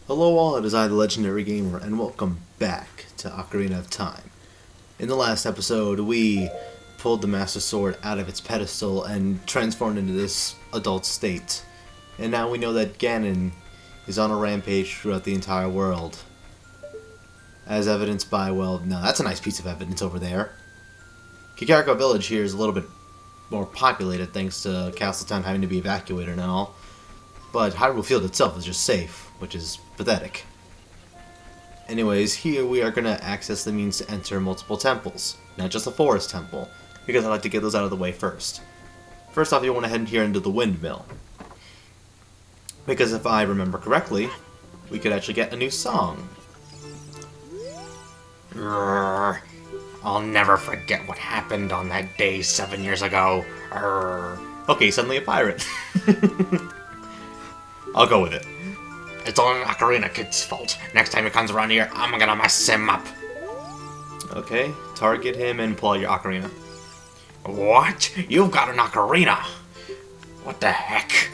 Hello all, it is I, the Legendary Gamer, and welcome back to Ocarina of Time. In the last episode, we pulled the Master Sword out of its pedestal and transformed into this adult state. And now we know that Ganon is on a rampage throughout the entire world. As evidenced by, well, no, that's a nice piece of evidence over there. Kakariko Village here is a little bit more populated thanks to Castletown having to be evacuated and all. But Hyrule Field itself is just safe, which is pathetic. Anyways, here we are going to access the means to enter multiple temples, not just the forest temple, because I like to get those out of the way first. First off, you want to head here into the windmill, because if I remember correctly, we could actually get a new song. I'll never forget what happened on that day 7 years ago. Okay, suddenly a pirate. I'll go with it. It's all Ocarina Kid's fault. Next time he comes around here, I'm gonna mess him up. Okay, target him and pull out your ocarina. What? You've got an ocarina? What the heck?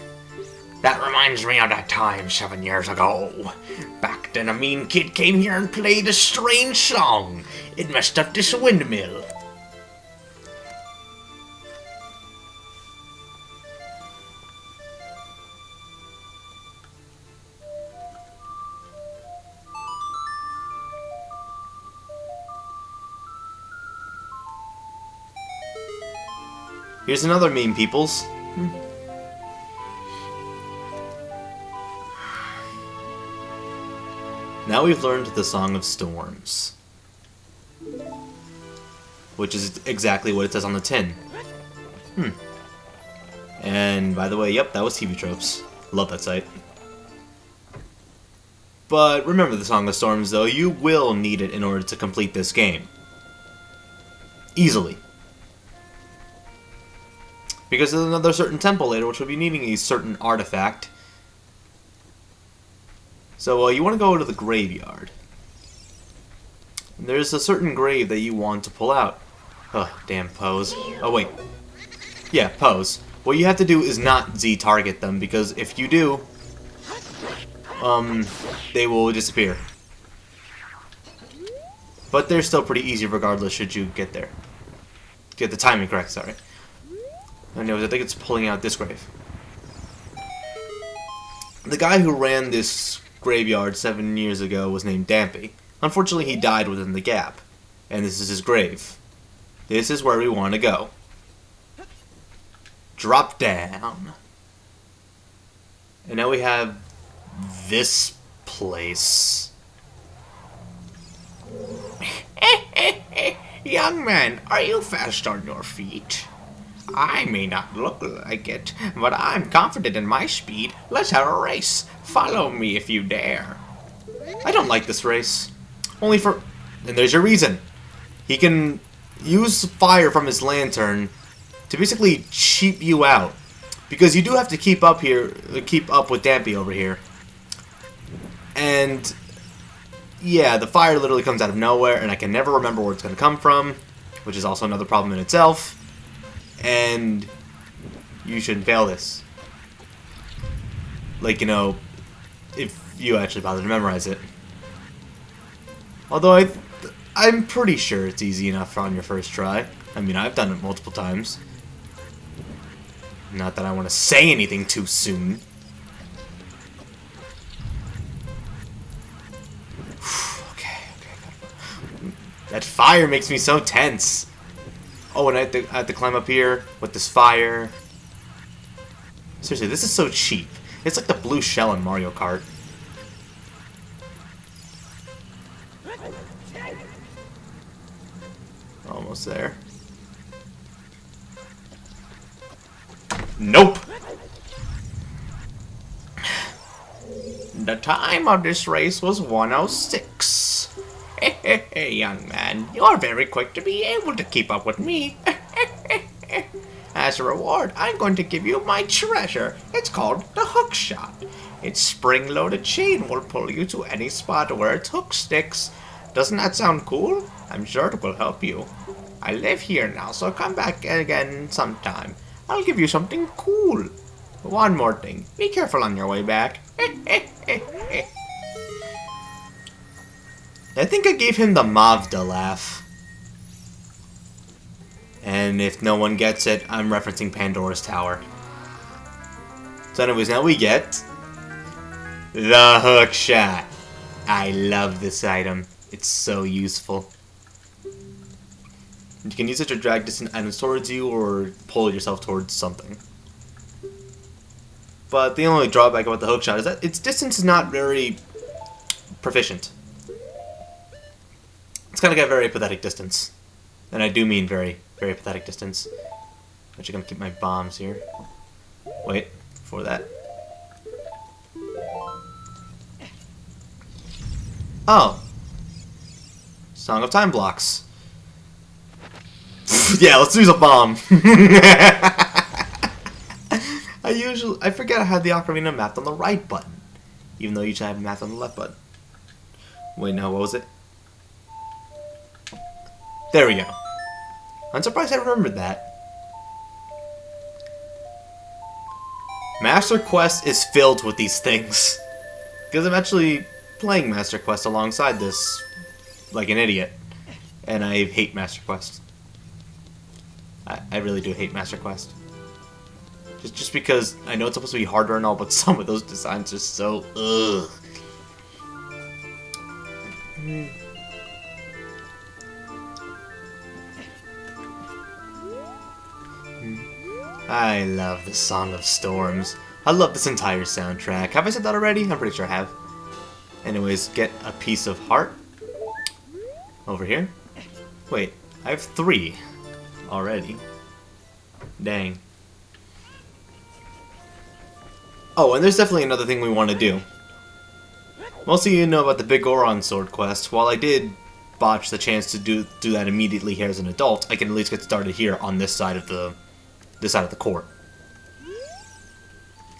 That reminds me of that time 7 years ago. Back then a mean kid came here and played a strange song. It messed up this windmill. Here's another meme, peoples. Now we've learned the Song of Storms, which is exactly what it says on the tin. And by the way, yep, that was TV Tropes. Love that site. But remember the Song of Storms, though. You will need it in order to complete this game. Easily. Because there's another certain temple later which will be needing a certain artifact. So you want to go to the graveyard. And there's a certain grave that you want to pull out. Ugh, damn pose. Oh wait. Yeah, pose. What you have to do is not Z-target them, because if you do, they will disappear. But they're still pretty easy regardless should you get there. Get the timing correct, sorry. Anyways, I think it's pulling out this grave. The guy who ran this graveyard 7 years ago was named Dampy. Unfortunately, he died within the gap. And this is his grave. This is where we want to go. Drop down. And now we have this place. Young man, are you fast on your feet? I may not look like it, but I'm confident in my speed. Let's have a race. Follow me if you dare. I don't like this race. Only for... And there's your reason. He can use fire from his lantern to basically cheap you out. Because you do have to keep up with Dampy over here. And... yeah, the fire literally comes out of nowhere, and I can never remember where it's going to come from. Which is also another problem in itself. And you shouldn't fail this. Like, you know, if you actually bother to memorize it. Although I'm pretty sure it's easy enough on your first try. I mean, I've done it multiple times. Not that I want to say anything too soon. Okay. That fire makes me so tense. Oh, and I have to climb up here with this fire. Seriously, this is so cheap. It's like the blue shell in Mario Kart. Almost there. Nope! The time of this race was 1:06. Hey, young man, you're very quick to be able to keep up with me. As a reward, I'm going to give you my treasure. It's called the hook shot. Its spring-loaded chain will pull you to any spot where its hook sticks. Doesn't that sound cool? I'm sure it will help you. I live here now, so come back again sometime. I'll give you something cool. One more thing. Be careful on your way back. I think I gave him the Mavda laugh. And if no one gets it, I'm referencing Pandora's Tower. So anyways, now we get the hook shot. I love this item. It's so useful. You can use it to drag distant items towards you or pull yourself towards something. But the only drawback about the hook shot is that its distance is not very proficient. It's kind of got very pathetic distance. And I do mean very, very pathetic distance. I'm actually going to keep my bombs here. Wait, for that. Oh. Song of Time blocks. Yeah, let's use a bomb. I forget I had the Ocarina mapped on the right button. Even though you should have it mapped on the left button. Wait, no, what was it? There we go. I'm surprised I remembered that. Master Quest is filled with these things. Because I'm actually playing Master Quest alongside this like an idiot. And I hate Master Quest. I really do hate Master Quest. Just because I know it's supposed to be harder and all, but some of those designs are so ugh. I love the Song of Storms. I love this entire soundtrack. Have I said that already? I'm pretty sure I have. Anyways, get a piece of heart. Over here. Wait, I have 3 already. Dang. Oh, and there's definitely another thing we want to do. Most of you know about the Big Goron Sword quest. While I did botch the chance to do that immediately here as an adult, I can at least get started here on this side of the court.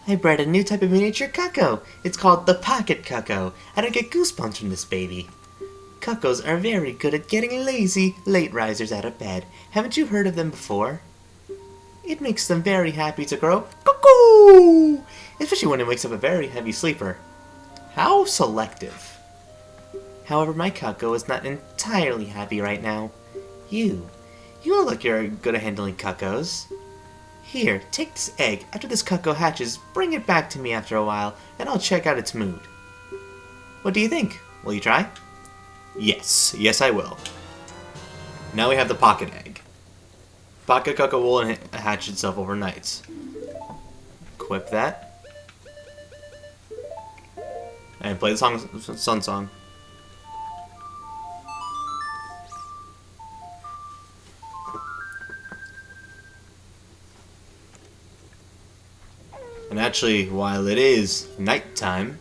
I bred a new type of miniature cucko. It's called the Pocket Cucko. I don't get goosebumps from this baby. Cuckos are very good at getting lazy late risers out of bed. Haven't you heard of them before? It makes them very happy to grow cuckoo, especially when it wakes up a very heavy sleeper. How selective. However, my cucko is not entirely happy right now. You look like you're good at handling cuckos. Here, take this egg. After this cucko hatches, bring it back to me after a while, and I'll check out its mood. What do you think? Will you try? Yes, I will. Now we have the pocket egg. Pocket cucko will hatch itself overnight. Equip that. And play the sun song. And actually, while it is nighttime,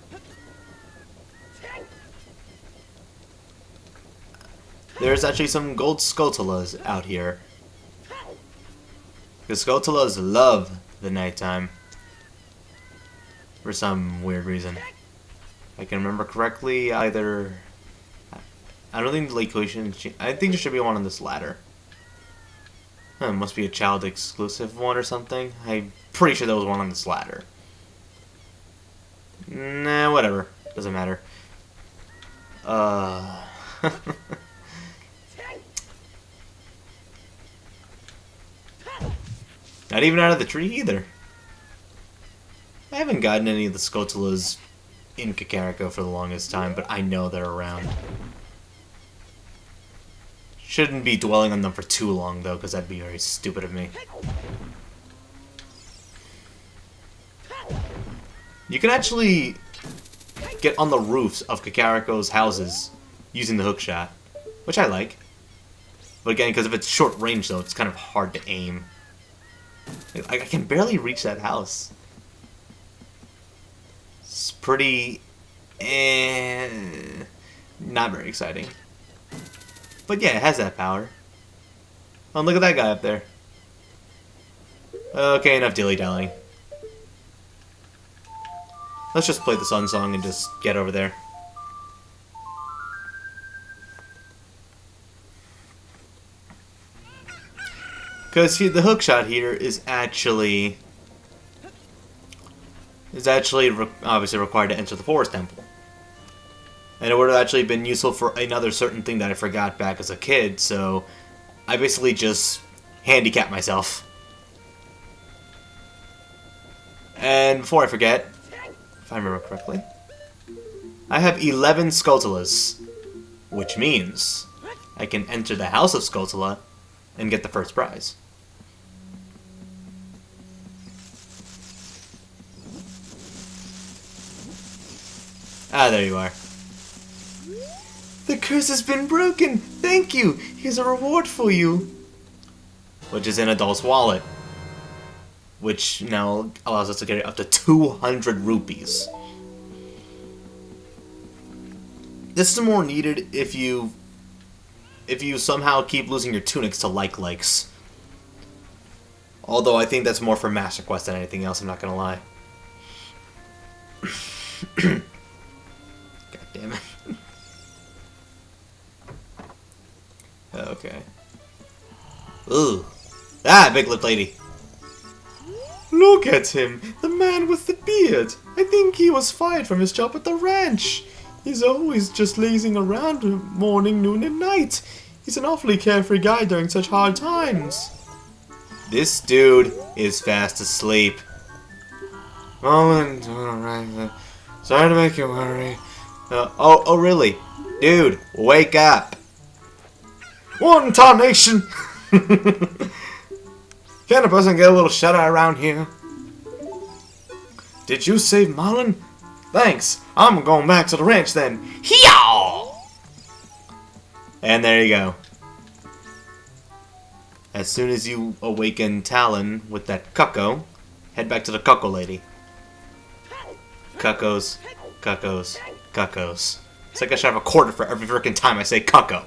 there's actually some gold Skotalas out here. Because Skotalas love the nighttime. For some weird reason. If I can remember correctly, either... I don't think the location... I think there should be one on this ladder. It must be a child exclusive one or something. I'm pretty sure there was one on this ladder. Nah, whatever. Doesn't matter. Not even out of the tree either. I haven't gotten any of the Skotalas in Kakariko for the longest time, but I know they're around. Shouldn't be dwelling on them for too long, though, because that'd be very stupid of me. You can actually get on the roofs of Kakariko's houses using the hookshot, which I like. But again, because of its short range, though, it's kind of hard to aim. I can barely reach that house. It's pretty... not very exciting. But yeah, it has that power. Oh, look at that guy up there. Okay, enough dilly-dallying. Let's just play the sun song and just get over there. Because the hookshot here is actually obviously required to enter the forest temple. And it would have actually been useful for another certain thing that I forgot back as a kid, so I basically just handicapped myself. And before I forget, if I remember correctly, I have 11 Skulltulas, which means I can enter the House of Skulltula and get the first prize. Ah, there you are. The curse has been broken! Thank you! Here's a reward for you! Which is in Adult's wallet. Which now allows us to get up to 200 rupees. This is more needed if you somehow keep losing your tunics to likes. Although I think that's more for Master Quest than anything else, I'm not gonna lie. God damn it. Okay. Ooh. Ah, big lip lady. Look at him, the man with the beard. I think he was fired from his job at the ranch. He's always just lazing around morning, noon, and night. He's an awfully carefree guy during such hard times. This dude is fast asleep. Moment, alright. Sorry to make you worry. Oh, really? Dude, wake up. One tarnation! Can a person get a little shut-eye around here? Did you save Marlin? Thanks. I'm going back to the ranch then. Hee-yaw! And there you go. As soon as you awaken Talon with that cucko, head back to the cucko lady. Cuckos, cuckos, cuckos. It's like I should have a quarter for every freaking time I say cucko.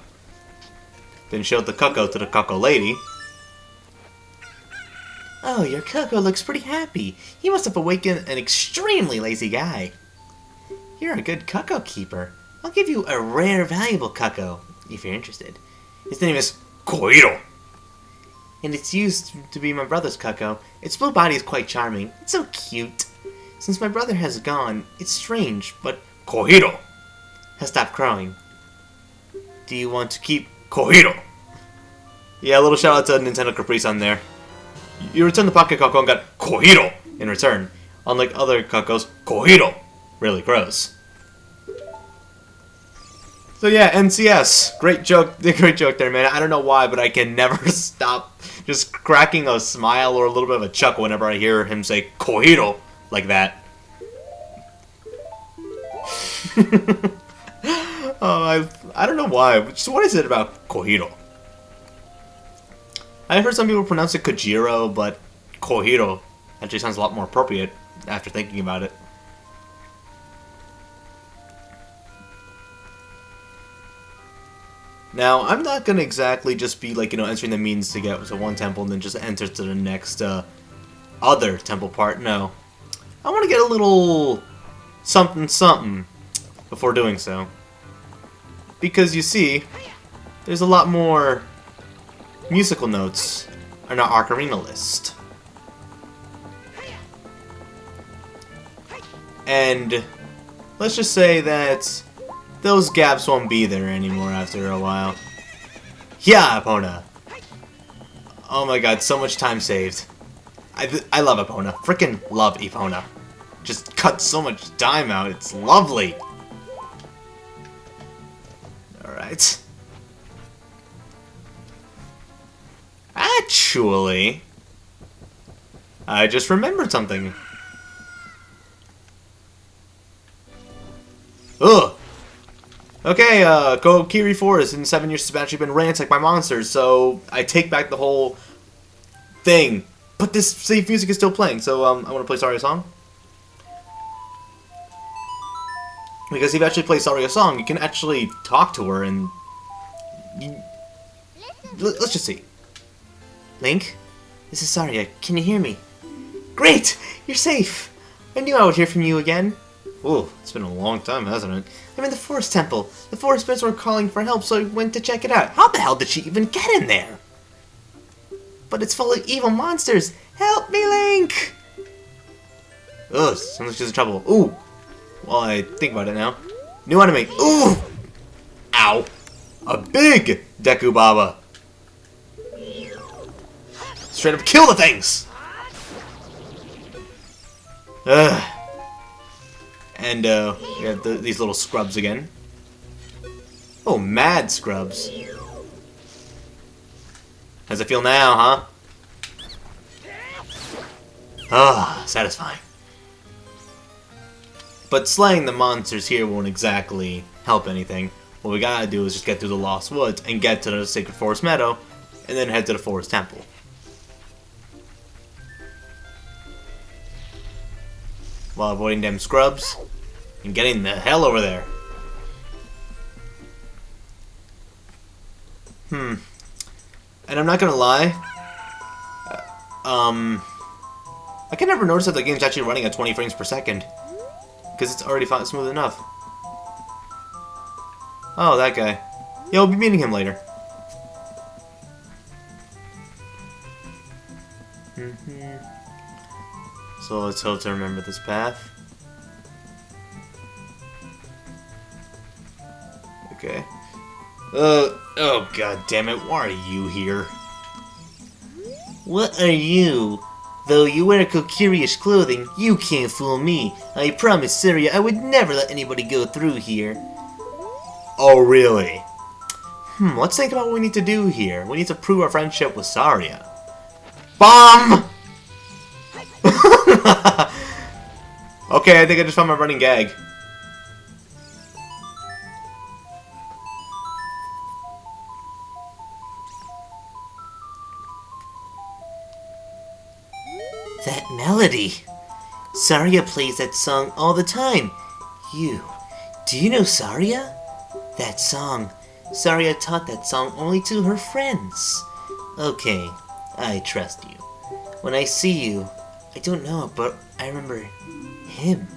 Then showed the cucko to the cucko lady. Oh, your cucko looks pretty happy. He must have awakened an extremely lazy guy. You're a good cucko keeper. I'll give you a rare, valuable cucko, if you're interested. His name is Koiro. And it's used to be my brother's cucko. Its blue body is quite charming. It's so cute. Since my brother has gone, it's strange, but Koiro has stopped crowing. Do you want to keep Koiro? Yeah, a little shout out to Nintendo Caprice on there. You return the pocket cucko and got Koiro in return. Unlike other cuckos, Koiro really grows. So yeah, NCS. Great joke there, man. I don't know why, but I can never stop just cracking a smile or a little bit of a chuckle whenever I hear him say Koiro like that. I don't know why. Just what is it about Koiro? I heard some people pronounce it Kojiro, but Koiro actually sounds a lot more appropriate after thinking about it. Now, I'm not going to exactly just be, like, entering the means to get to one temple and then just enter to the next, other temple part. No. I want to get a little something before doing so. Because, you see, there's a lot more musical notes on our Ocarina list. And let's just say that those gaps won't be there anymore after a while. Yeah, Epona! Oh my god, so much time saved. I love Epona. Frickin' love Epona. Just cut so much time out. It's lovely. Alright. Actually, I just remembered something. Ugh! Okay, Kokiri Forest in 7 years has actually been ransacked by monsters, so I take back the whole thing. But this safe music is still playing, so I want to play Saria's song. Because if you actually play Saria's song, you can actually talk to her and... Let's just see. Link, this is Saria. Can you hear me? Great! You're safe! I knew I would hear from you again. Ooh, it's been a long time, hasn't it? I'm in the Forest Temple. The Forest Spirits were calling for help, so I went to check it out. How the hell did she even get in there? But it's full of evil monsters. Help me, Link! Ugh, sounds like she's in trouble. Ooh! Well, I think about it now. New enemy. Ooh! Ow! A big Deku Baba. Straight up kill the things! Ugh. And we have these little scrubs again. Oh, mad scrubs. How's it feel now, huh? Ah, satisfying. But slaying the monsters here won't exactly help anything. What we gotta do is just get through the Lost Woods and get to the Sacred Forest Meadow, and then head to the Forest Temple. While avoiding them scrubs and getting the hell over there. And I'm not gonna lie, I can never notice that the game's actually running at 20 frames per second, because it's already smooth enough. Oh, that guy. Yeah, we'll be meeting him later. So let's hope to remember this path. Okay. Oh god damn it, why are you here? What are you? Though you wear Kokiriish clothing, you can't fool me. I promised Saria I would never let anybody go through here. Oh really? Let's think about what we need to do here. We need to prove our friendship with Saria. Bomb! Okay, I think I just found my running gag. That melody! Saria plays that song all the time. Do you know Saria? That song. Saria taught that song only to her friends. Okay, I trust you. When I see you, I don't know, but I remember him.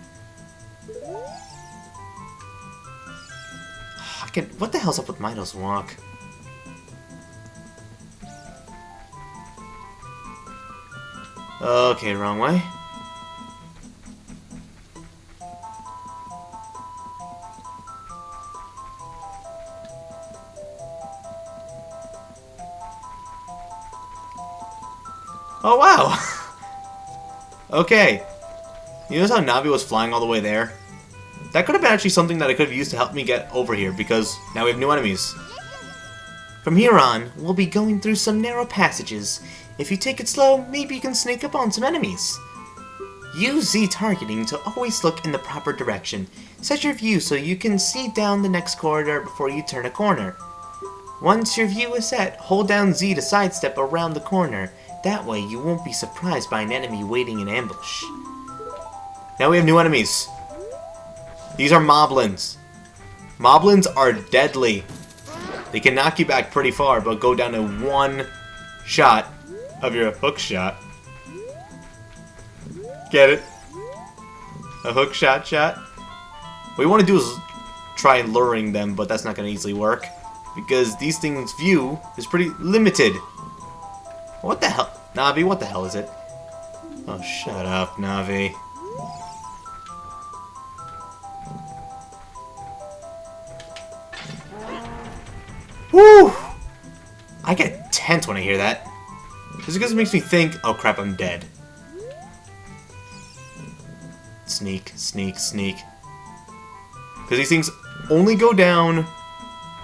What the hell's up with Mido's walk? Okay, wrong way. Oh wow! Okay. You notice how Navi was flying all the way there? That could have been actually something that I could have used to help me get over here, because now we have new enemies. From here on, we'll be going through some narrow passages. If you take it slow, maybe you can sneak up on some enemies. Use Z targeting to always look in the proper direction. Set your view so you can see down the next corridor before you turn a corner. Once your view is set, hold down Z to sidestep around the corner. That way you won't be surprised by an enemy waiting in ambush. Now we have new enemies. These are Moblins. Moblins are deadly. They can knock you back pretty far, but go down to one shot of your hook shot. Get it? A hook shot. What you want to do is try luring them, but that's not going to easily work, because these things' view is pretty limited. What the hell? Navi, what the hell is it? Oh, shut up, Navi. Woo! I get tense when I hear that. Just because it makes me think, oh crap, I'm dead. Sneak. Because these things only go down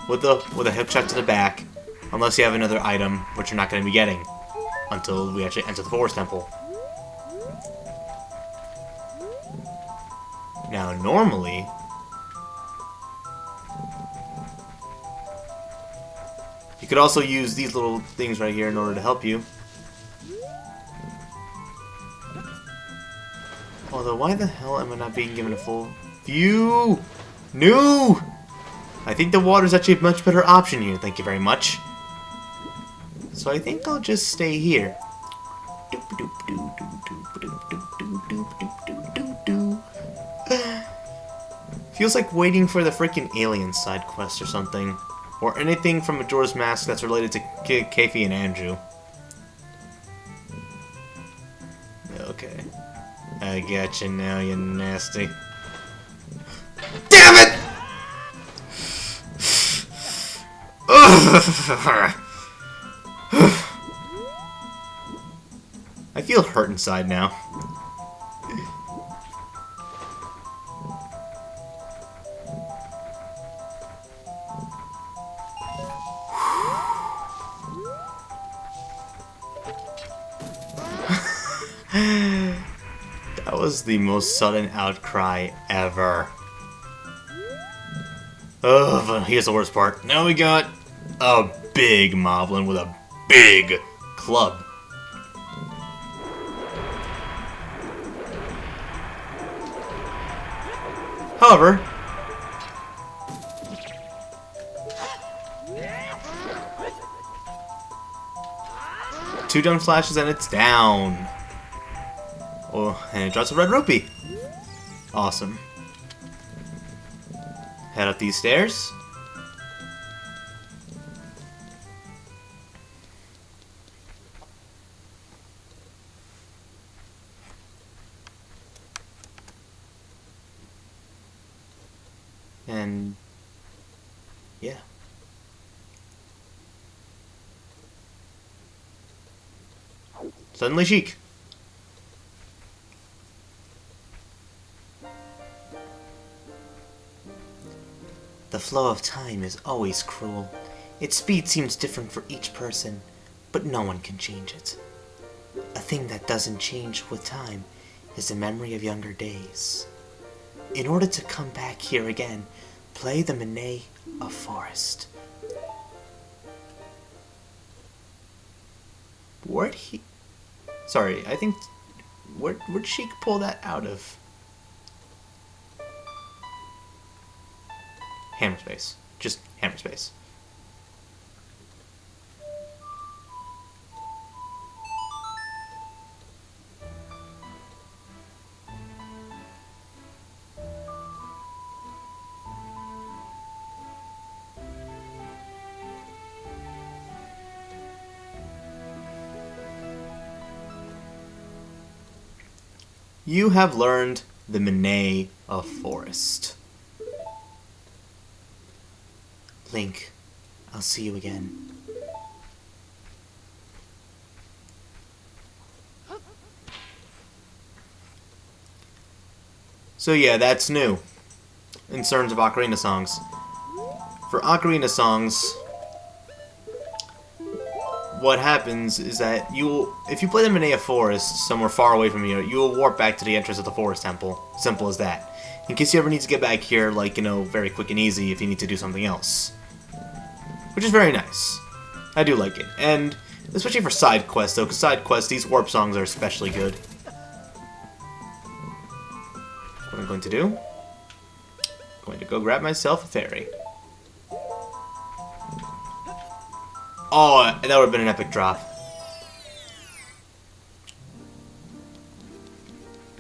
with a hip shot to the back, unless you have another item, which you're not going to be getting until we actually enter the Forest Temple. Now, normally, you could also use these little things right here in order to help you. Although, why the hell am I not being given a full view? No! I think the water's actually a much better option here, thank you very much. So I think I'll just stay here. Feels like waiting for the freaking alien side quest or something. Or anything from Majora's Mask that's related to Keifi and Andrew. Okay. I got you now, you nasty. Damn it! I feel hurt inside now. That was the most sudden outcry ever. Oh, but here's the worst part. Now we got a big moblin with a big club. However, two dumb flashes and it's down. Oh, and it drops a red rupee. Awesome. Head up these stairs. And yeah. Suddenly chic. The flow of time is always cruel. Its speed seems different for each person, but no one can change it. A thing that doesn't change with time is the memory of younger days. In order to come back here again, play the Mene of Forest. Where'd he... Sorry, I think... Where'd Sheik pull that out of? Hammer space. Just hammer space. You have learned the Mene of Forest. Link, I'll see you again. So yeah, that's new. In terms of Ocarina songs. For Ocarina songs, what happens is that if you play the Mene Forest somewhere far away from here, you will warp back to the entrance of the Forest Temple. Simple as that. In case you ever need to get back here, like, very quick and easy if you need to do something else. Which is very nice. I do like it. And especially for side quests, though, because side quests, these warp songs are especially good. What I'm going to do? I'm going to go grab myself a fairy. Oh, that would have been an epic drop.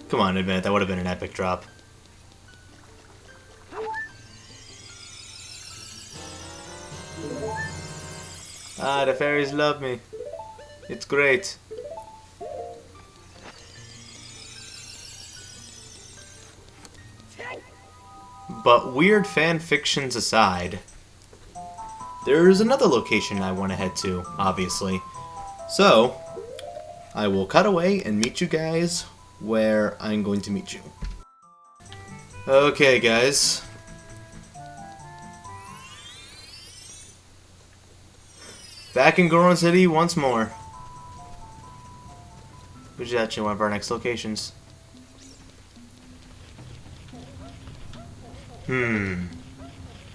Come on, admit it, that would have been an epic drop. Ah, the fairies love me. It's great. But weird fan fictions aside, there's another location I want to head to, obviously. So, I will cut away and meet you guys where I'm going to meet you. Okay, guys. Back in Goron City once more. Which is actually one of our next locations.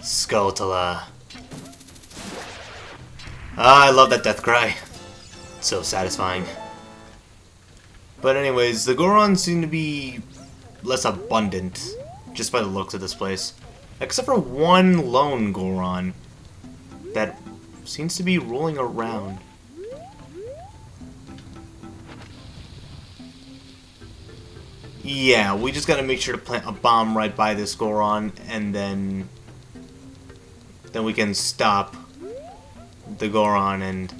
Skulltula. Ah, I love that death cry. It's so satisfying. But anyways, the Gorons seem to be less abundant, just by the looks of this place. Except for one lone Goron that seems to be rolling around. Yeah, we just gotta make sure to plant a bomb right by this Goron, and then we can stop the Goron and...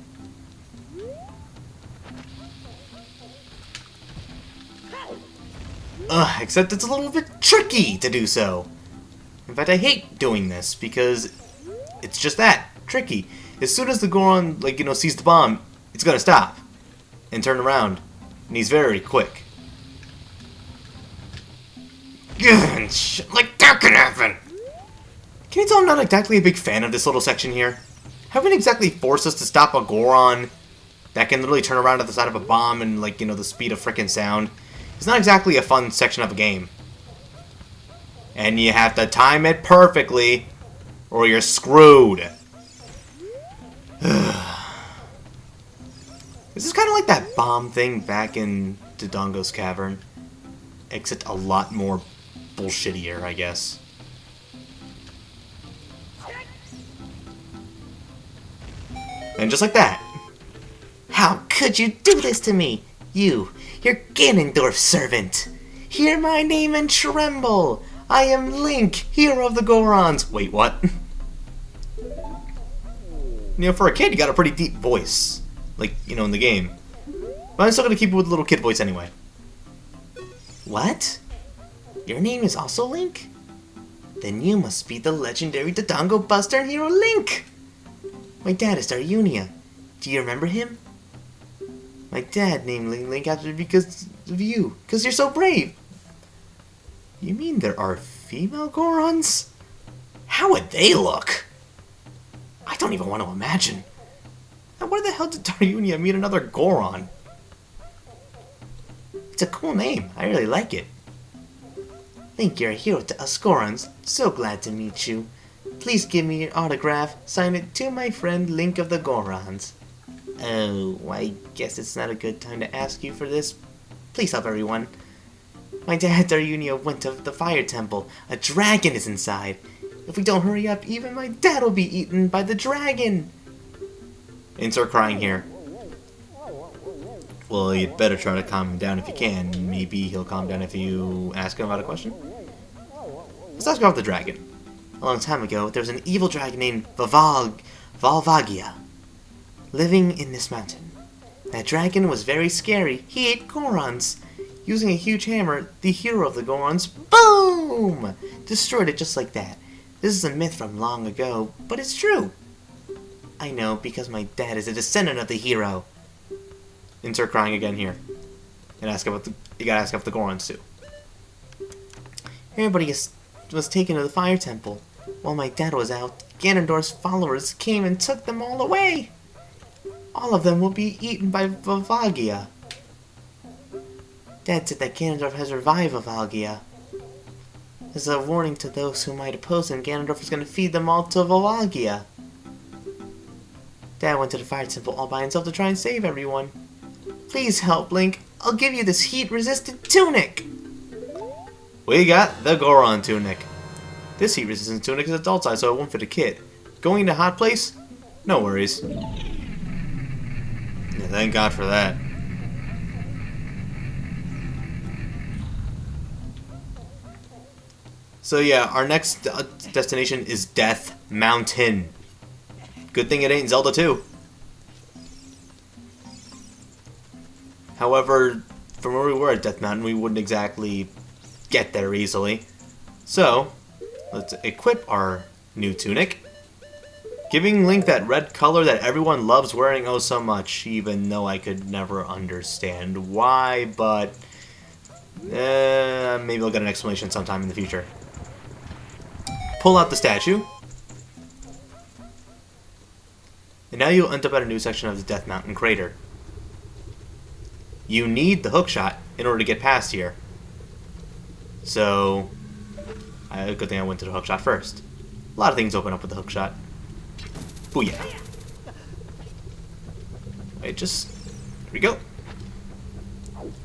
except it's a little bit tricky to do so. In fact, I hate doing this, because it's just that, tricky. As soon as the Goron, like, sees the bomb, it's gonna stop and turn around. And he's very quick. Like that can happen! Can you tell I'm not exactly a big fan of this little section here? Haven't exactly forced us to stop a Goron that can literally turn around at the side of a bomb and, like, the speed of frickin' sound. It's not exactly a fun section of a game. And you have to time it perfectly, or you're screwed. This is kind of like that bomb thing back in Dodongo's Cavern. Except a lot more bullshittier, I guess. And just like that. How could you do this to me? Your Ganondorf servant. Hear my name and tremble. I am Link, hero of the Gorons. Wait, what? For a kid, you got a pretty deep voice. Like, in the game. But I'm still gonna keep it with a little kid voice anyway. What? Your name is also Link? Then you must be the legendary Dodongo Buster hero Link! My dad is Darunia. Do you remember him? My dad named Link after because of you. Because you're so brave. You mean there are female Gorons? How would they look? I don't even want to imagine. Now, where the hell did Darunia meet another Goron? It's a cool name. I really like it. Link, you're a hero to us Gorons. So glad to meet you. Please give me your autograph. Sign it to my friend Link of the Gorons. Oh, I guess it's not a good time to ask you for this. Please help everyone. My dad Darunia went to the fire temple. A dragon is inside. If we don't hurry up, even my dad will be eaten by the dragon. Insert crying here. Well, you'd better try to calm him down if you can. Maybe he'll calm down if you ask him about a question. Let's ask about the dragon. A long time ago, there was an evil dragon named Valvagia living in this mountain. That dragon was very scary. He ate Gorons. Using a huge hammer, the hero of the Gorons, boom! Destroyed it just like that. This is a myth from long ago, but it's true. I know, because my dad is a descendant of the hero. Insert crying again here. And ask about you gotta ask about the Gorons too. Everybody was taken to the fire temple. While my dad was out, Ganondorf's followers came and took them all away. All of them will be eaten by Valvagia. Dad said that Ganondorf has revived Valvagia. As a warning to those who might oppose him, Ganondorf is going to feed them all to Valvagia. Dad went to the fire temple all by himself to try and save everyone. Please help, Link. I'll give you this heat-resistant tunic. We got the Goron tunic. This heat-resistant tunic is adult size, so it won't fit a kid. Going to a hot place? No worries. Yeah, thank God for that. So yeah, our next destination is Death Mountain. Good thing it ain't Zelda 2. However, from where we were at Death Mountain, we wouldn't exactly get there easily. So, let's equip our new tunic, giving Link that red color that everyone loves wearing oh so much, even though I could never understand why, but maybe I'll get an explanation sometime in the future. Pull out the statue. And now you'll end up at a new section of the Death Mountain crater. You need the hookshot in order to get past here. So, good thing I went to the hookshot first. A lot of things open up with the hookshot. Booyah. Wait, just... Here we go.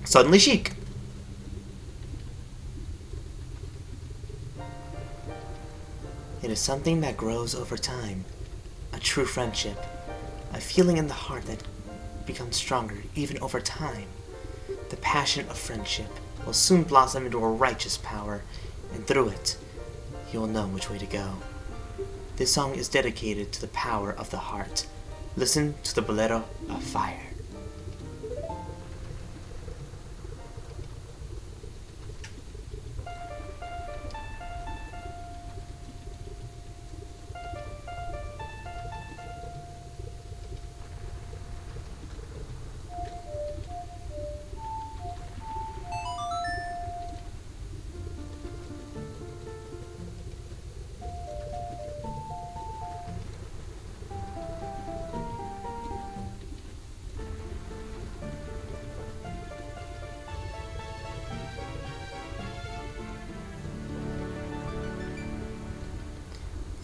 Suddenly chic. It is something that grows over time. A true friendship. A feeling in the heart that becomes stronger even over time. The passion of friendship will soon blossom into a righteous power, and through it, you will know which way to go. This song is dedicated to the power of the heart. Listen to the bolero of fire.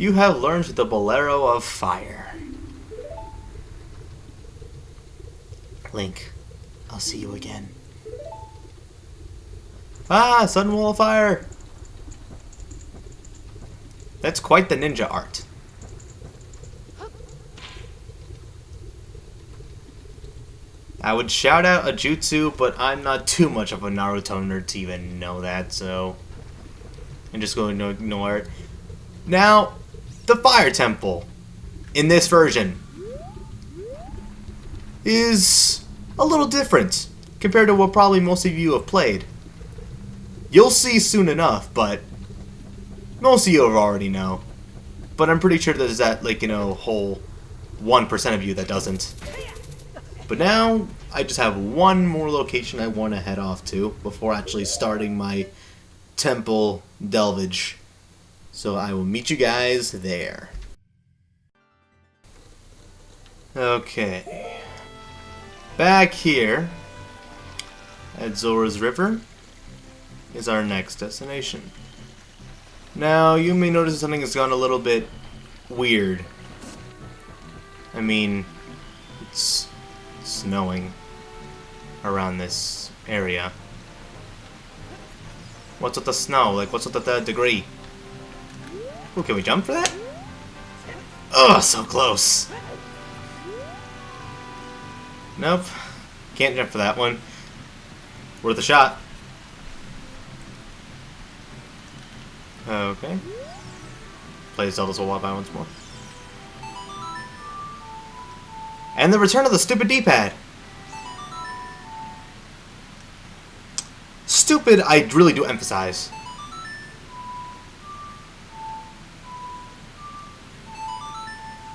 You have learned the Bolero of Fire. Link, I'll see you again. Ah, sudden wall of fire! That's quite the ninja art. I would shout out a jutsu, but I'm not too much of a Naruto nerd to even know that, so I'm just going to ignore it. Now, the Fire Temple in this version is a little different compared to what probably most of you have played. You'll see soon enough, but most of you already know. But I'm pretty sure there's that, like, whole 1% of you that doesn't. But now, I just have one more location I want to head off to before actually starting my temple delvage. So I will meet you guys there. Okay. Back here at Zora's River is our next destination. Now, you may notice something has gone a little bit weird. I mean, it's snowing around this area. What's with the snow? Like, what's with the third degree? Ooh, can we jump for that? Oh, so close. Nope. Can't jump for that one. Worth a shot. Okay. Play Zelda's Whole Lot by once more. And the return of the stupid D-pad. Stupid, I really do emphasize.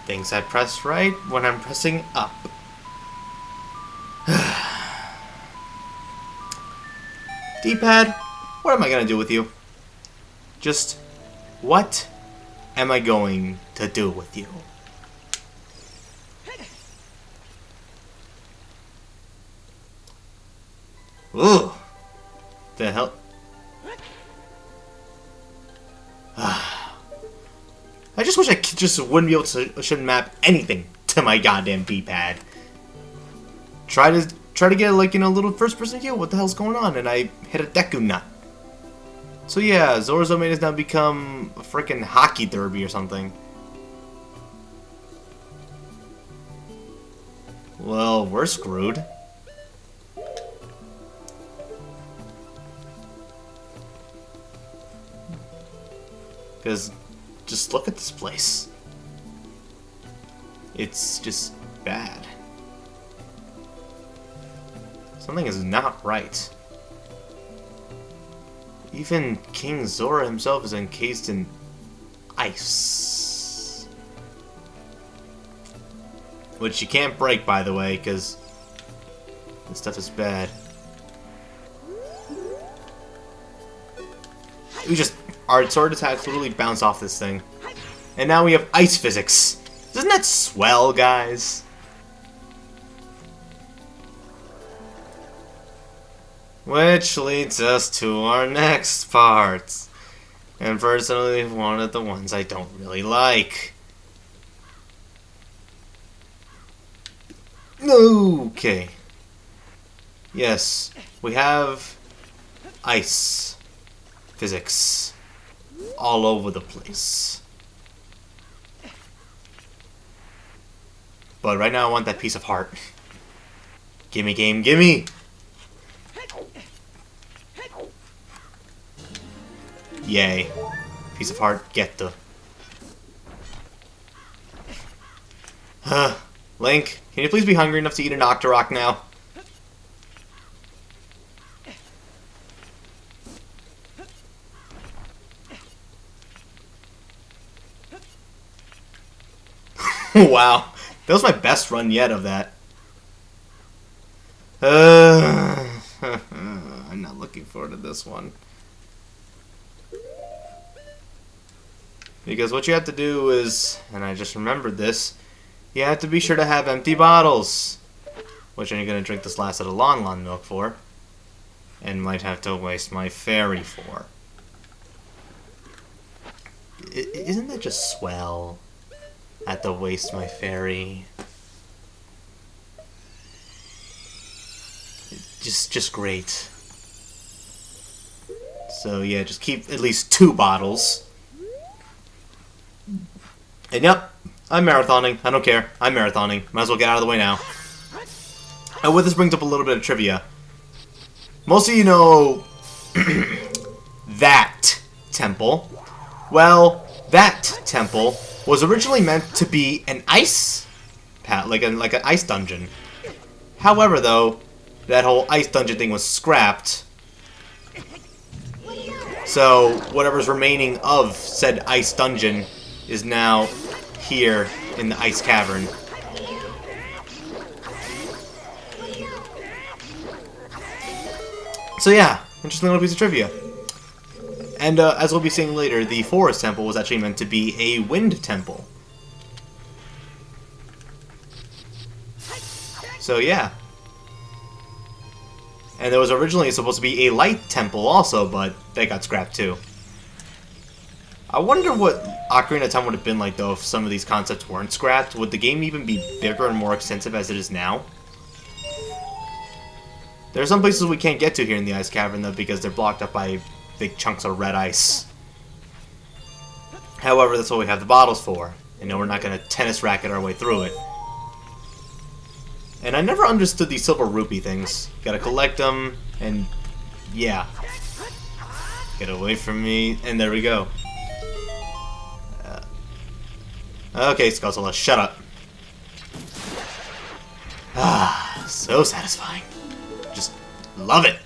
Things I press right when I'm pressing up. D-pad, what am I gonna do with you? Just, what am I going to do with you? Ooh. The hell? I just wish I just wouldn't be able to shouldn't map anything to my goddamn D-pad. Try to get like a little first-person view. What the hell's going on? And I hit a Deku nut. So yeah, Zora's domain has now become a freaking hockey derby or something. Well, we're screwed. Because just look at this place. It's just bad. Something is not right. Even King Zora himself is encased in ice. Which you can't break, by the way, because this stuff is bad. Our sword attacks literally bounce off this thing. And now we have ice physics. Isn't that swell, guys? Which leads us to our next part. And personally, one of the ones I don't really like. Okay. Yes, we have ice physics all over the place. But right now I want that piece of heart. Gimme, game, gimme! Yay. Piece of heart, get the... Link, can you please be hungry enough to eat an Octorok now? Wow, that was my best run yet of that. I'm not looking forward to this one. Because what you have to do is, and I just remembered this, you have to be sure to have empty bottles. Which I'm going to drink this last of the Lon milk for. And might have to waste my fairy for. Isn't that just swell? At the waist, my fairy. Just great. So yeah, just keep at least 2 bottles. And yep, I'm marathoning. I don't care. I'm marathoning. Might as well get out of the way now. And with this brings up a little bit of trivia. Most of you know that temple. Well, that temple was originally meant to be an ice like an ice dungeon. However, though, that whole ice dungeon thing was scrapped. So whatever's remaining of said ice dungeon is now here in the ice cavern. So yeah, interesting little piece of trivia. And as we'll be seeing later, the forest temple was actually meant to be a wind temple. So yeah. And there was originally supposed to be a light temple also, but they got scrapped too. I wonder what Ocarina of Time would have been like though if some of these concepts weren't scrapped. Would the game even be bigger and more extensive as it is now? There are some places we can't get to here in the ice cavern though because they're blocked up by big chunks of red ice. However, that's what we have the bottles for. And no, we're not going to tennis racket our way through it. And I never understood these silver rupee things. Gotta collect them, and yeah. Get away from me, and there we go. Okay, Skulltula, shut up. Ah, so satisfying. Just love it.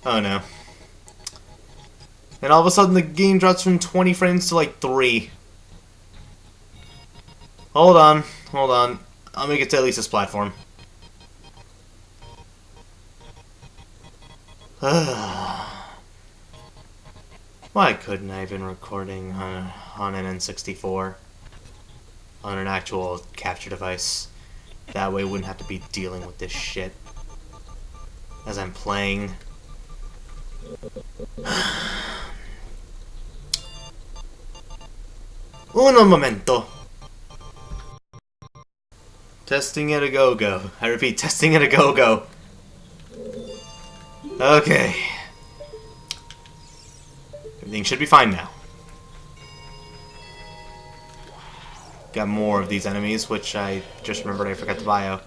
Oh no. And all of a sudden the game drops from 20 frames to like 3. Hold on, hold on. I'll make it to at least this platform. Why couldn't I have been recording on an N64? On an actual capture device? That way I wouldn't have to be dealing with this shit as I'm playing. Uno momento. Testing it a go-go. I repeat, testing it a go-go. Okay. Everything should be fine now. Got more of these enemies, which I just remembered I forgot to bio.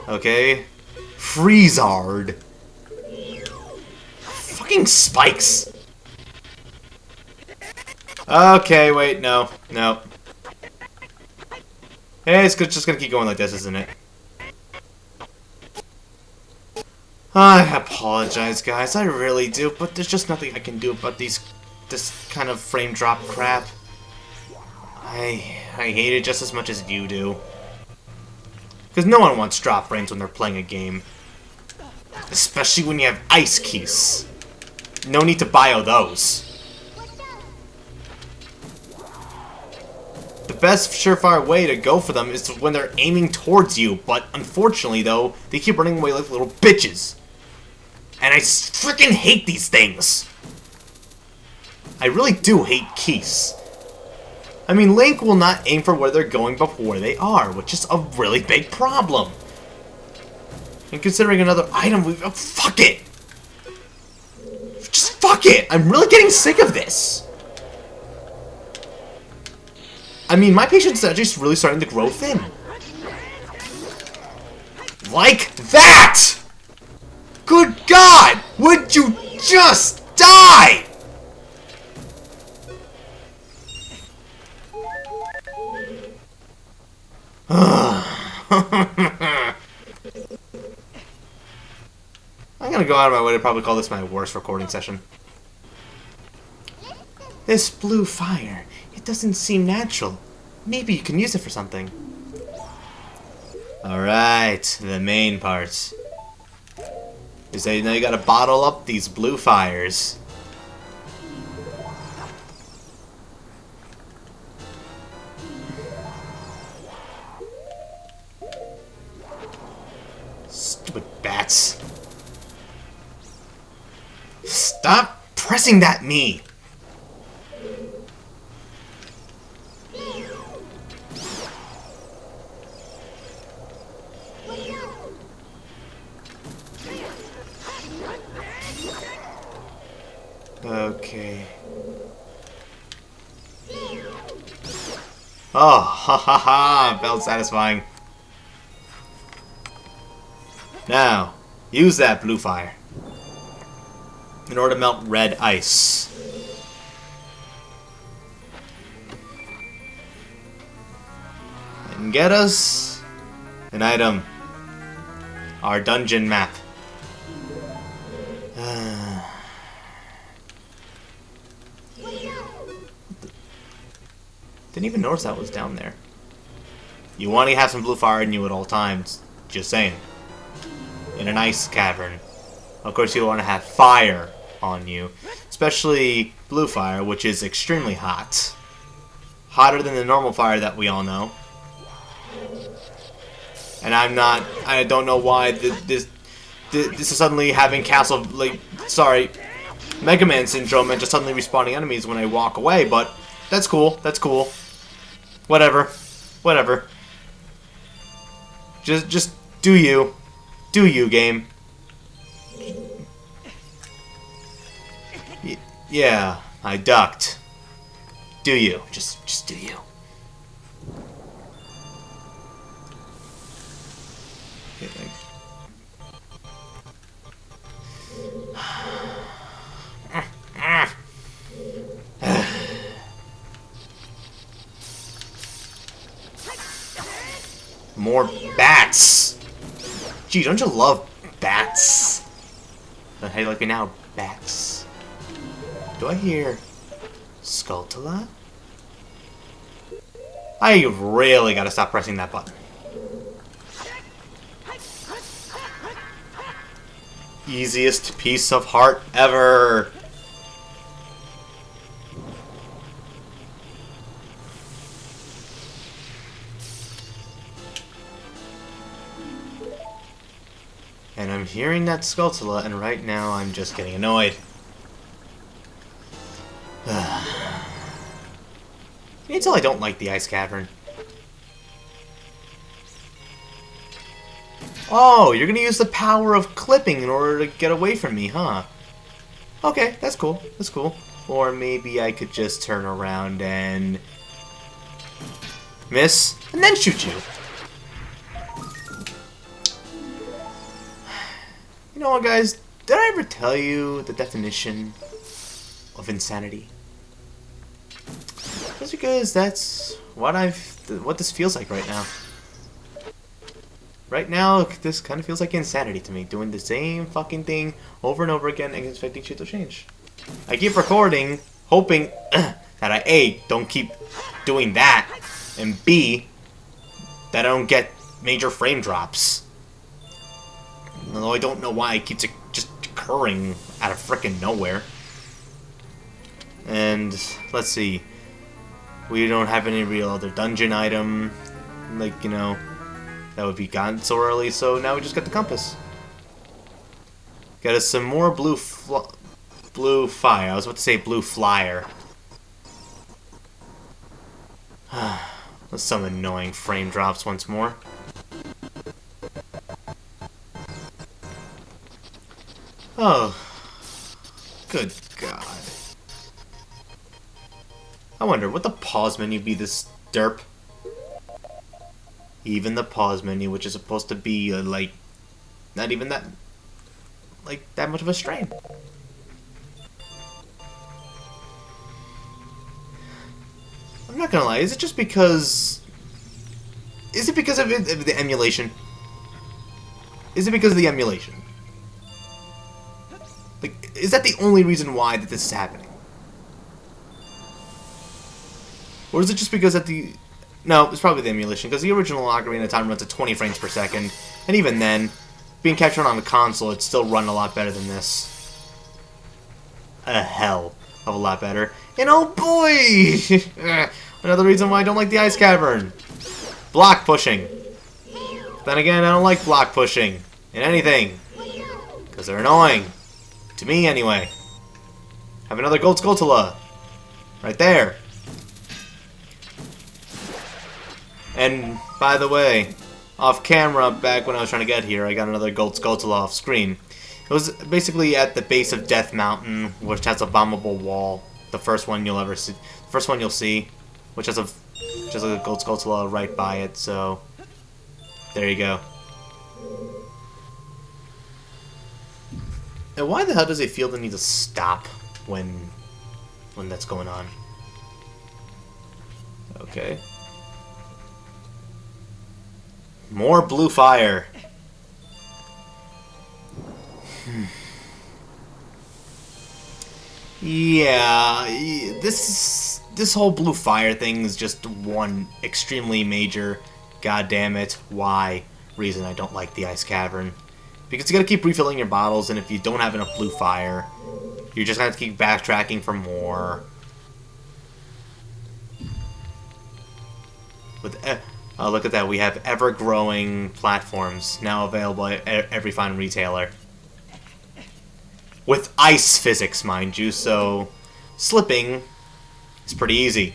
Okay. Freezard. Fucking spikes. Okay, wait, no. No. Hey, it's just gonna keep going like this, isn't it? I apologize, guys. I really do, but there's just nothing I can do about this kind of frame drop crap. I hate it just as much as you do. Because no one wants drop frames when they're playing a game. Especially when you have ice keys. No need to bio those. The best surefire way to go for them is when they're aiming towards you, but unfortunately, though, they keep running away like little bitches. And I freaking hate these things. I really do hate keys. I mean, Link will not aim for where they're going but where they are, which is a really big problem. And considering another item, fuck it! Just fuck it! I'm really getting sick of this! I mean, my patience is actually just really starting to grow thin. Like that! Good God! Would you just die? I'm gonna go out of my way to probably call this my worst recording session. This blue fire, it doesn't seem natural. Maybe you can use it for something. Alright, the main part. Is that now you gotta bottle up these blue fires. Stupid bats. Stop pressing that me! Oh, ha ha ha! Felt satisfying. Now, use that blue fire in order to melt red ice. And get us an item. Our dungeon map. Didn't even notice that was down there. You want to have some blue fire in you at all times. Just saying. In an ice cavern. Of course you want to have fire on you. Especially blue fire, which is extremely hot. Hotter than the normal fire that we all know. And I don't know why this is suddenly having Mega Man syndrome and just suddenly respawning enemies when I walk away, but that's cool, that's cool. Whatever. Just do you. Do you, game. Yeah, I ducked. Do you. Just do you. More bats! Gee, don't you love bats? But how do you like me now, bats? Do I hear Skulltula? I really gotta stop pressing that button. Easiest piece of heart ever! And I'm hearing that Skulltula, and right now I'm just getting annoyed. Can you tell I don't like the ice cavern? Oh, you're gonna use the power of clipping in order to get away from me, huh? Okay, that's cool. That's cool. Or maybe I could just turn around and miss, and then shoot you. You know what, guys? Did I ever tell you the definition of insanity? Just because that's what this feels like right now. Right now, this kind of feels like insanity to me, doing the same fucking thing over and over again and expecting shit to change. I keep recording, hoping that I A, don't keep doing that, and B, that I don't get major frame drops. Although I don't know why it keeps just occurring out of frickin' nowhere. And, let's see. We don't have any real other dungeon item, like, you know, that would be gone so early, so now we just got the compass. Got us some more blue fire. I was about to say blue flyer. That's some annoying frame drops once more. Oh, good God. I wonder, would the pause menu be this derp? Even the pause menu, which is supposed to be, like, not even that, like, that much of a strain. I'm not gonna lie, is it just because... Is it because of the emulation? Is it because of the emulation? Like, is that the only reason why that this is happening? Or is it just because No, it's probably the emulation, because the original Ocarina of Time runs at 20 frames per second, and even then, being captured on the console, it's still run a lot better than this. A hell of a lot better. And oh boy! Another reason why I don't like the Ice Cavern. Block pushing. Then again, I don't like block pushing in anything, because they're annoying. To me, anyway. Have another Gold Skulltula. Right there. And, by the way, off camera, back when I was trying to get here, I got another Gold Skulltula off screen. It was basically at the base of Death Mountain, which has a bombable wall. The first one you'll ever see. The first one you'll see, which has a Just like a gold Skulltula right by it, so there you go. And why the hell does it feel the need to stop when that's going on? Okay. More blue fire. Yeah, this whole blue fire thing is just one extremely major, goddamn it, why reason I don't like the ice cavern. Because you gotta keep refilling your bottles, and if you don't have enough blue fire, you're just gonna have to keep backtracking for more. Look at that, we have ever-growing platforms now available at every fine retailer. With ice physics, mind you, so slipping is pretty easy.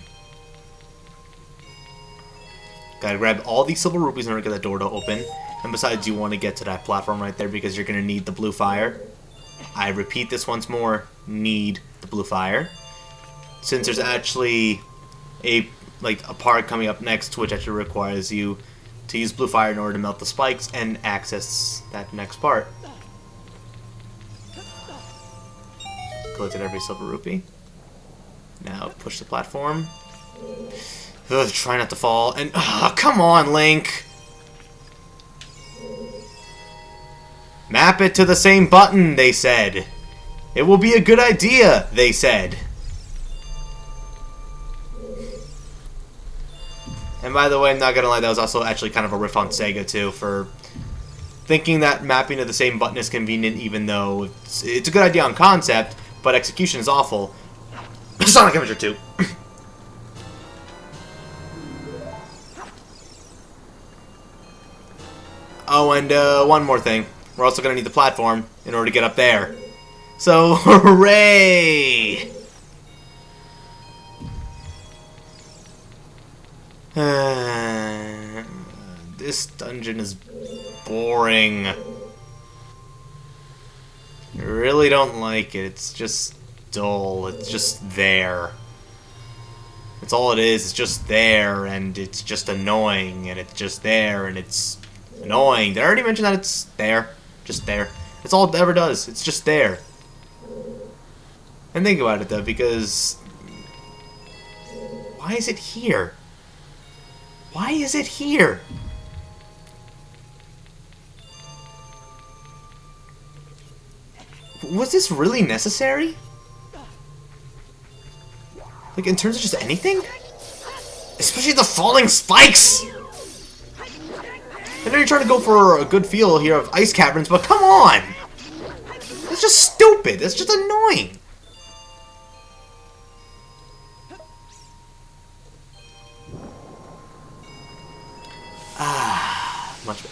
Gotta grab all these silver rupees in order to get that door to open. And besides, you want to get to that platform right there because you're going to need the blue fire. I repeat this once more, need the blue fire. Since there's actually a part coming up next which actually requires you to use blue fire in order to melt the spikes and access that next part. Collected every silver rupee. Now push the platform. Ugh, try not to fall. And come on, Link! Map it to the same button, they said. It will be a good idea, they said. And by the way, I'm not gonna lie, that was also actually kind of a riff on Sega too, for thinking that mapping to the same button is convenient, even though it's a good idea on concept, but execution is awful. Sonic Adventure 2. Oh, and one more thing. We're also going to need the platform in order to get up there. So, hooray! This dungeon is boring. I really don't like it. It's just dull. It's just there. That's all it is. It's just there, and it's just annoying, and it's just there, and it's annoying. Did I already mention that it's there? Just there. That's all it ever does. It's just there. And think about it, though, because why is it here? Why is it here? Was this really necessary? Like, in terms of just anything? Especially the falling spikes! I know you're trying to go for a good feel here of ice caverns, but come on! That's just stupid. That's just annoying. Ah, much better.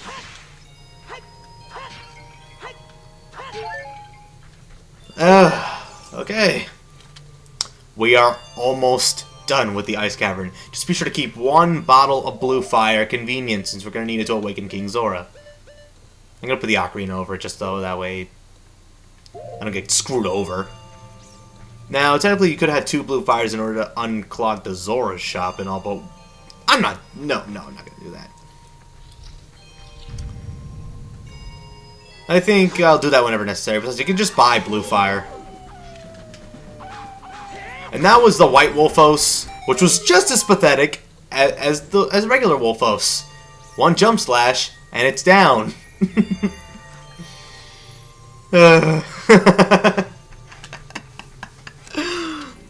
Okay. We are almost done with the ice cavern. Just be sure to keep one bottle of blue fire, convenient, since we're going to need it to awaken King Zora. I'm going to put the Ocarina over it just so that way I don't get screwed over. Now, technically you could have had 2 blue fires in order to unclog the Zora shop and all, but I'm not... No, I'm not going to do that. I think I'll do that whenever necessary, because you can just buy blue fire. And that was the White Wolfos, which was just as pathetic as regular Wolfos. One jump slash, and it's down.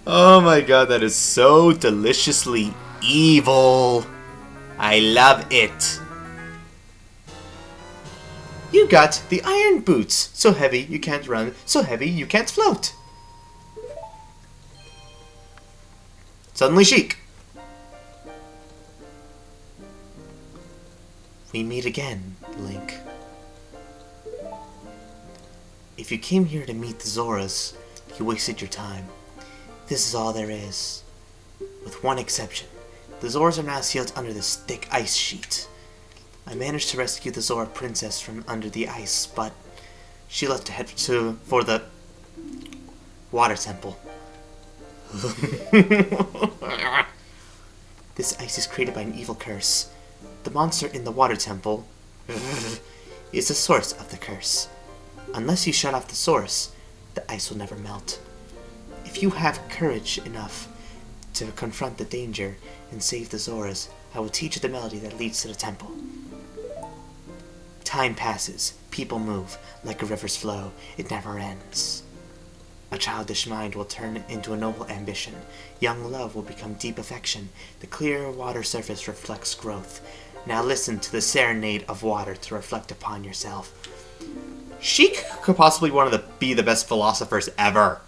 Oh my god, that is so deliciously evil. I love it. You got the iron boots. So heavy you can't run, so heavy you can't float. Suddenly chic. We meet again, Link. If you came here to meet the Zoras, you wasted your time. This is all there is. With one exception. The Zoras are now sealed under this thick ice sheet. I managed to rescue the Zora princess from under the ice, but she left to head for the water temple. This ice is created by an evil curse. The monster in the water temple is the source of the curse. Unless you shut off the source, the ice will never melt. If you have courage enough to confront the danger and save the Zoras, I will teach you the melody that leads to the temple. Time passes, people move, like a river's flow, it never ends. A childish mind will turn into a noble ambition. Young love will become deep affection. The clear water surface reflects growth. Now listen to the serenade of water to reflect upon yourself. She could possibly be the best philosophers ever.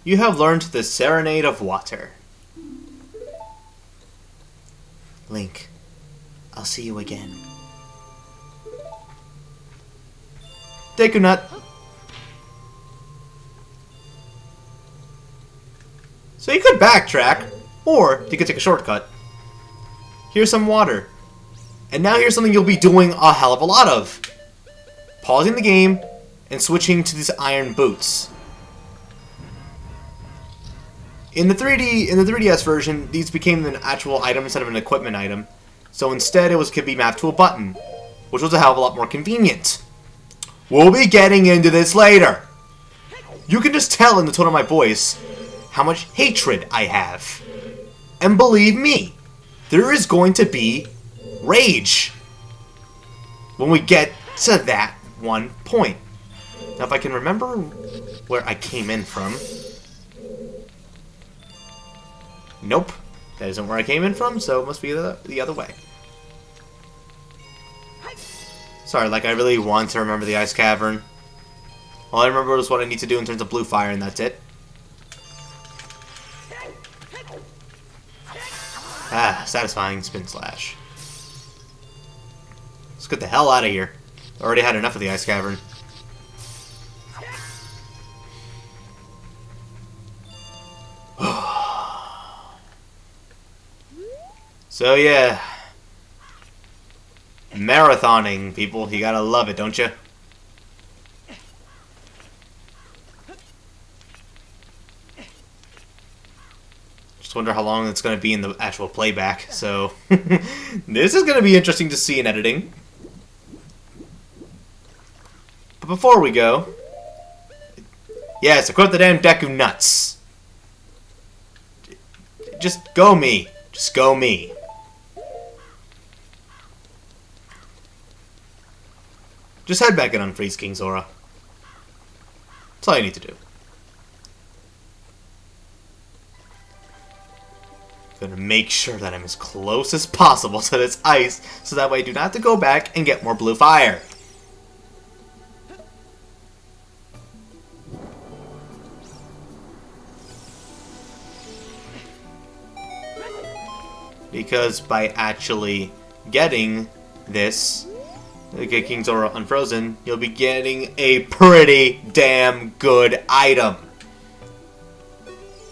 You have learned the Serenade of Water. Link, I'll see you again. Deku Nut. So you could backtrack, or you could take a shortcut. Here's some water. And now here's something you'll be doing a hell of a lot of. Pausing the game and switching to these iron boots. In the 3DS version, these became an actual item instead of an equipment item. So instead, could be mapped to a button, which was a hell of a lot more convenient. We'll be getting into this later. You can just tell in the tone of my voice how much hatred I have. And believe me, there is going to be rage when we get to that one point. Now, if I can remember where I came in from... Nope, that isn't where I came in from, so it must be the other way. Sorry, like I really want to remember the ice cavern. All I remember was what I need to do in terms of blue fire, and that's it. Ah, satisfying spin slash. Let's get the hell out of here. I already had enough of the ice cavern. So yeah, marathoning, people. You gotta love it, don't you? Just wonder how long it's gonna be in the actual playback. So this is gonna be interesting to see in editing. But before we go, yes, equip the damn Deku Nuts. Just go me. Just go me. Just head back and unfreeze King Zora. That's all you need to do. Gonna make sure that I'm as close as possible to this ice, so that way I do not have to go back and get more blue fire. Because by actually getting this, get King Zora unfrozen, you'll be getting a pretty damn good item.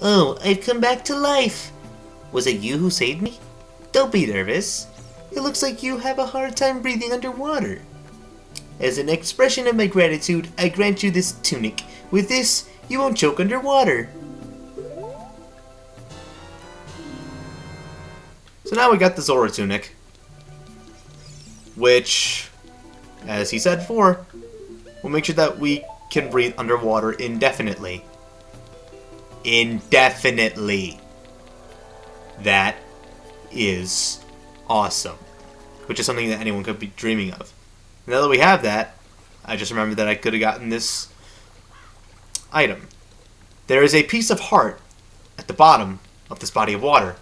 Oh, I've come back to life. Was it you who saved me? Don't be nervous. It looks like you have a hard time breathing underwater. As an expression of my gratitude, I grant you this tunic. With this, you won't choke underwater. So now we got the Zora tunic, which, as he said before, will make sure that we can breathe underwater indefinitely. Indefinitely. That is awesome. Which is something that anyone could be dreaming of. Now that we have that, I just remembered that I could have gotten this item. There is a piece of heart at the bottom of this body of water.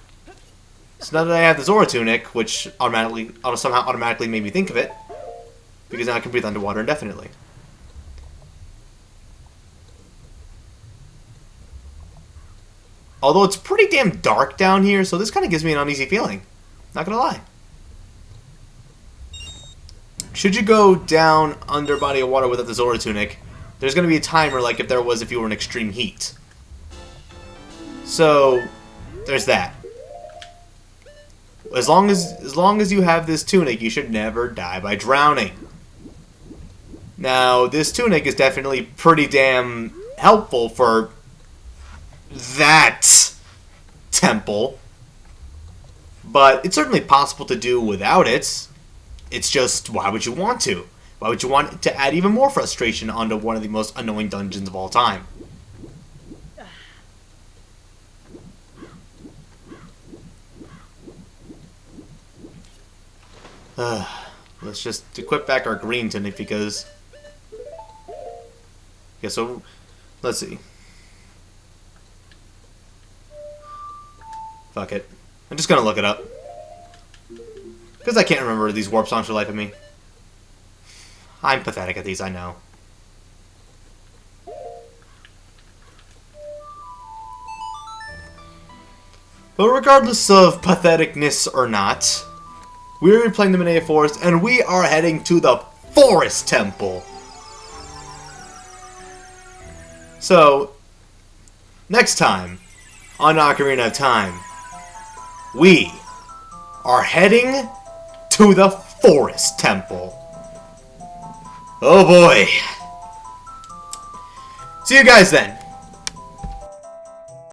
So now that I have the Zora tunic, which somehow automatically made me think of it, because now I can breathe underwater indefinitely. Although it's pretty damn dark down here, so this kind of gives me an uneasy feeling. Not gonna lie. Should you go down under body of water without the Zora tunic, there's gonna be a timer like if there was if you were in extreme heat. So, there's that. As long as you have this tunic, you should never die by drowning. Now, this tunic is definitely pretty damn helpful for that temple, but it's certainly possible to do without it. It's just, why would you want to? Why would you want to add even more frustration onto one of the most annoying dungeons of all time? Let's just equip back our green tunic because... Yeah, so... Let's see. Fuck it. I'm just gonna look it up. Because I can't remember these warp songs for the life of me. I'm pathetic at these, I know. But regardless of patheticness or not, we're playing the Minea Forest, and we are heading to the Forest Temple. So, next time on Ocarina of Time, we are heading to the Forest Temple. Oh boy. See you guys then.